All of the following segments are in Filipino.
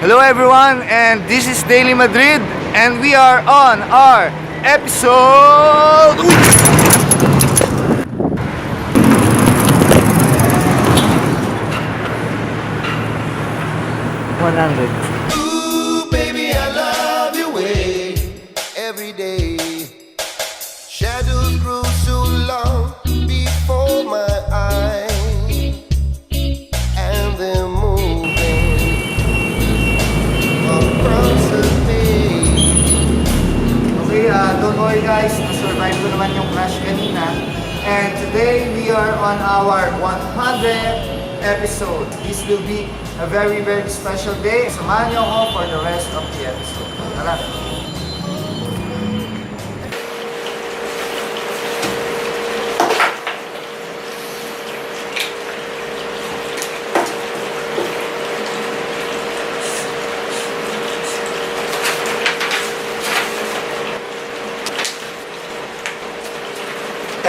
Hello everyone, and this is Daily Madrid, and we are on our episode 100. Ooh, baby, I love your way every day. Shadows grow so long before my eyes, and they're moving across the page. Okay, don't worry guys, na-survive ko naman yung crash kanina. And today we are on our 100th episode. This will be a very special day. Samahan niyo ako for the rest of the episode. Tara!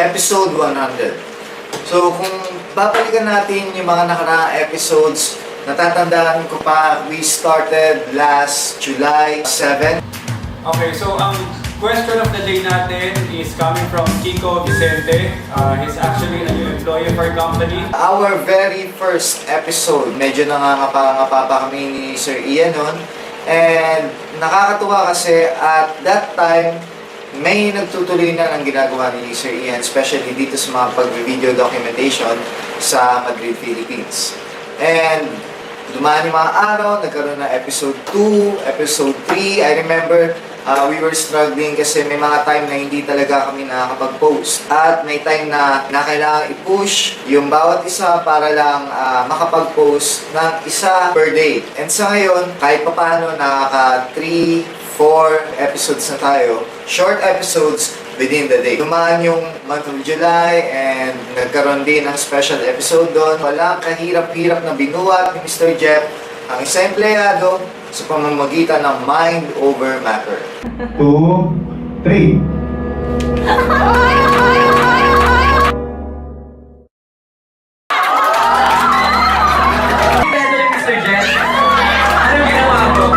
Episode 100. So kung babalikan natin yung mga nakaraang episodes, natatandaan ko pa, we started last July 7. Okay, so ang question of the day natin is coming from Kiko Vicente. He's actually a new employee of our company. Our very first episode, medyo nangangapa-ngapa pa kami ni Sir Ian nun. And nakakatuwa kasi at that time, may nagtutuloy na ng ginagawa ni Sir Ian, especially dito sa mga pag-video documentation sa Madrid, Philippines. And dumaan yung mga araw, nagkaroon na episode 2, episode 3. I remember we were struggling kasi may mga time na hindi talaga kami nakakapag-post. At may time na kailangan i-push yung bawat isa para lang makapag-post ng isa per day. And sa ngayon, kahit papaano nakaka 3, 4 episodes na tayo, short episodes within the day. Dumaan yung month of July and nagkaroon din ng special episode doon. Walang kahirap-hirap na binuhat ni Mr. Jeff ang isang empleyado sa pamamagitan ng mind over matter. 2, 3. Mr. Jen, ano ginawa mo?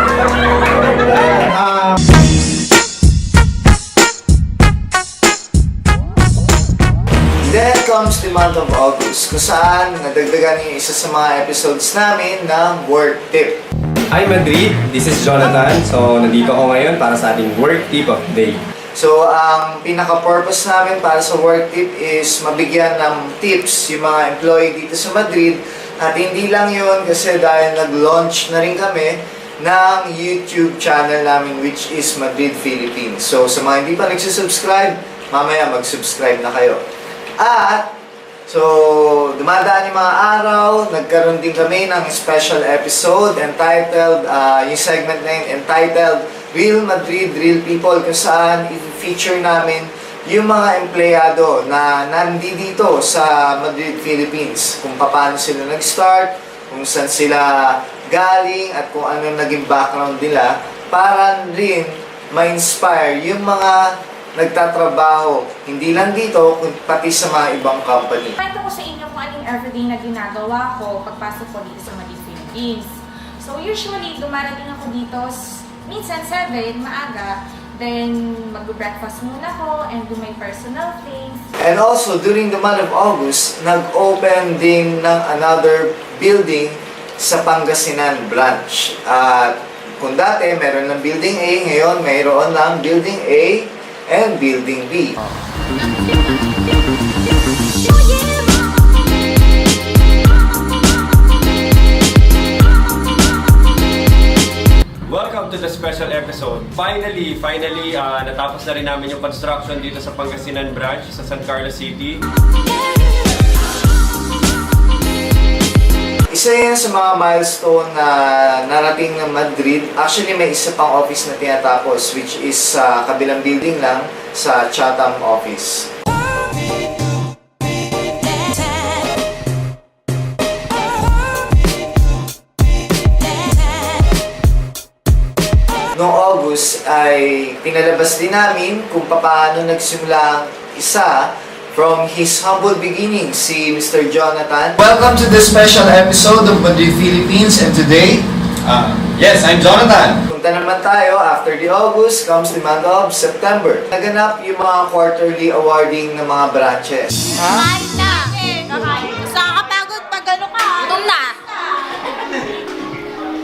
Then comes the month of August, kung saan nadagdagan yung isa sa mga episodes namin ng work tip. Hi Madrid, this is Jonathan. So, nandito ako ngayon para sa ating work tip of the day. So, ang pinaka-purpose namin para sa work tip is mabigyan ng tips yung mga employee dito sa Madrid. At hindi lang yun kasi dahil nag-launch na rin kami ng YouTube channel namin which is Madrid Philippines. So, sa mga hindi pa nagsisubscribe, mamaya mag-subscribe na kayo. At, so, dumadaan yung mga araw, nagkaroon din kami ng special episode entitled, yung segment na yun, entitled Real Madrid, Real People, kung saan i-feature namin yung mga empleyado na nandito sa Madrid, Philippines, kung paano sila nag-start, kung saan sila galing, at kung ano naging background nila, para rin ma-inspire yung mga nagtatrabaho, hindi lang dito, kundi pati sa mga ibang company. Kwento ko sa inyo kung anong everyday na ginagawa ko pagpasok ko dito sa Madrid, Philippines. So usually, dumarating ako dito, minsan 7, maaga, then mag-breakfast muna ko and do my personal things. And also, during the month of August, nag-open din ng another building sa Pangasinan branch. At kung dati, meron ng Building A, ngayon mayroon ng Building A and Building B. Welcome to the special episode. Finally, natapos na rin namin yung construction dito sa Pangasinan branch sa San Carlos City. Isa yan sa mga milestone na narating ng Madrid. Actually, may isa pang office na tinatapos, which is sa kabilang building lang, sa Chatham office. Noong August ay pinalabas din namin kung paano nagsimula ang isa from his humble beginnings, si Mr. Jonathan. Welcome to this special episode of Madrid, Philippines, and today Yes, I'm Jonathan. Punta naman tayo, after the August comes the month of September. Naganap yung mga quarterly awarding ng mga branches. Kain na! Mas nakakapagod pag ano ka. Gutom na!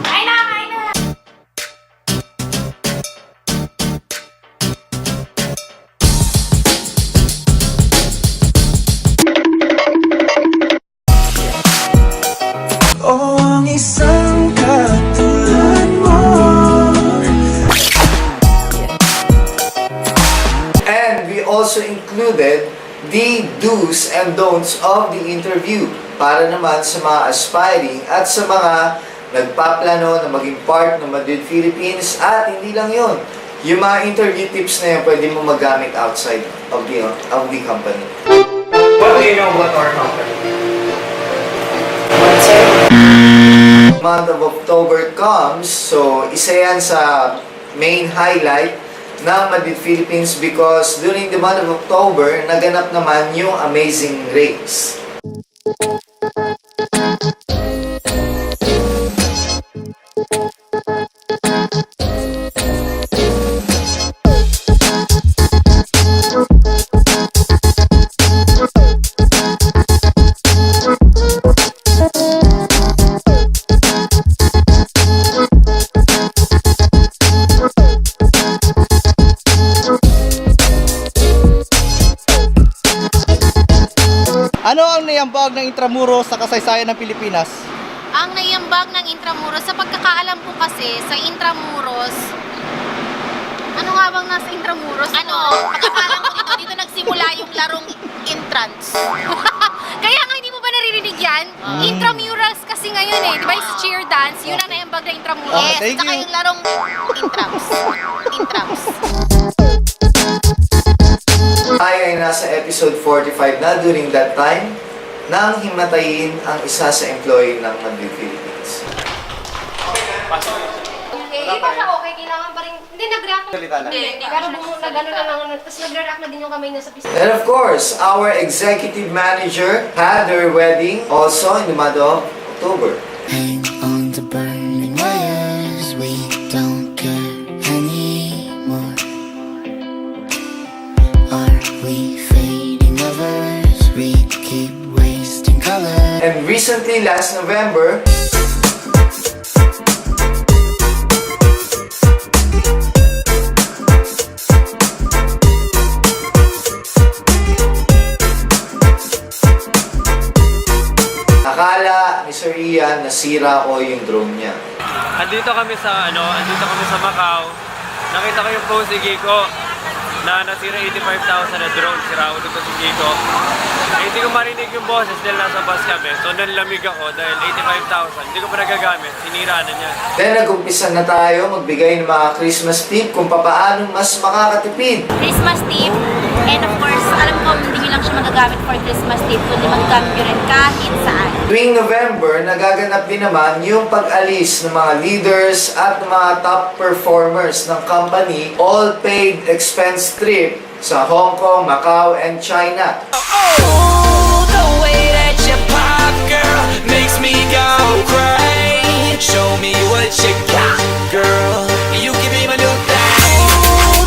Kain na! Kain na! And we also included the do's and don'ts of the interview para naman sa mga aspiring at sa mga nagpaplano na maging part ng Madrid, Philippines. At hindi lang yun, yung mga interview tips na yun pwede mo magamit outside of the company. What do you know about our company? Month of October comes, so isa yan sa main highlight ng Madrid, Philippines because during the month of October, naganap naman yung Amazing Race. Ano ang naiambag ng Intramuros sa kasaysayan ng Pilipinas? Ang naiambag ng Intramuros, sa pagkakaalam ko kasi, sa Intramuros, ano nga bang nasa Intramuros? Pagkakaalam ko dito nagsimula yung larong entrance. Kaya nga hindi mo ba naririnig yan? Intramurals kasi ngayon di ba yung sa cheer dance, yun ang naiambag ng Intramuros. Okay, thank Saka you. yung larong intrams. Intrams. Tayo ay nasa episode 45 na during that time nang himatayin ang isa sa employee ng Madrid, Philippines. Okay, basta okay, kailangan pa rin, hindi nag-react na, hindi, pero nag-ano na lang, tapos nag-react na din yung kamay niya sa pisngi. And of course, our executive manager had their wedding also in the month of October. Hang on to burning wires, we don't care anymore. Are we fading lovers? We keep wasting color. And recently, last November, akala ni Sir Ian nasira o yung drone niya. Andito kami sa Macau. Nakita ko yung post ni Kiko na nasira 85,000 na drone. Sira ulo ko si Kiko. Hindi ko marinig yung boses dahil nasa bus kami. So nanlamig ako dahil 85,000. Hindi ko pa nagagamit. Sinira na niya. Then nag-umpisa na tayo magbigay ng mga Christmas tip kung paano mas makakatipid. Christmas tip, and of course, alam ko hindi nyo lang siya magagamit for Christmas tip, kundi magagamit nyo rin kahit saan. Tuwing November, nagaganap din naman yung pag-alis ng mga leaders at ng mga top performers ng company, all paid expense trip sa Hong Kong, Macau, and China. The way that you pop, girl, makes me go crazy. Show me what you got, girl. You can be my new thing.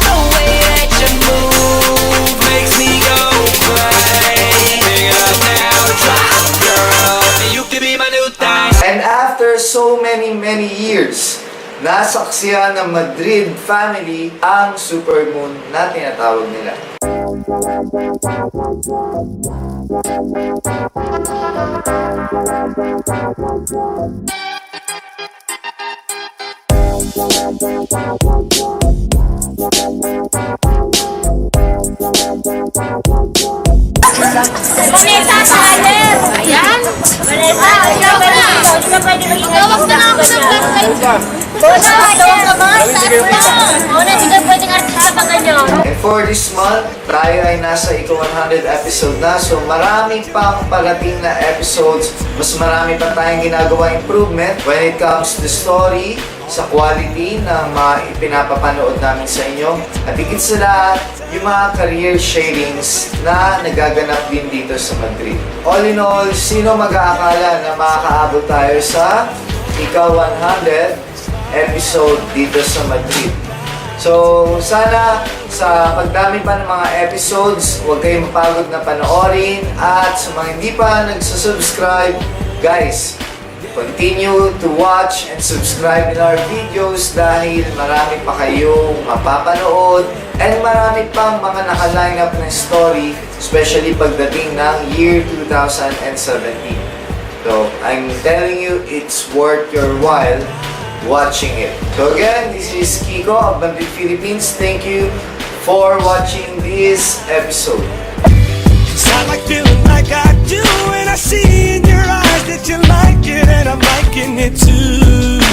The way that you move makes me go crazy. Pick it up now, drop, girl. You can be my new thing. And after so many years, nasaksihan ng Madrid family ang supermoon na tinatawag nila. Vanessa Tyler! Ayan! Vanessa, ikaw ba na? Hindi ka pwede maging Gawag na lang ako ng flashlight. Boss, gawag ka ba? Oo na, hindi ka pwedeng artista pa ganyan. And for this month, tayo ay nasa ika-100 episode na. So marami pang parating na episodes. Mas marami pa tayong ginagawa improvement when it comes to story, sa quality ng mga ipinapapanood namin sa inyo. At higit sa lahat, yung mga career sharings na nagaganap din dito sa Madrid. All in all, sino mag-aakala na makakaabot tayo sa ika-100 episode dito sa Madrid. So, sana sa pagdami pa ng mga episodes, huwag kayong mapagod na panoorin. At sa mga hindi pa nagsusubscribe, guys, continue to watch and subscribe in our videos dahil marami pa kayong mapapanood and marami pang mga naka-line up na story, especially pagdating ng year 2017. So, I'm telling you, it's worth your while watching it. So again, this is Kiko of Bandit Philippines. Thank you for watching this episode. Sound like feeling like I do, and I see in your eyes that you like it, and I'm liking it too.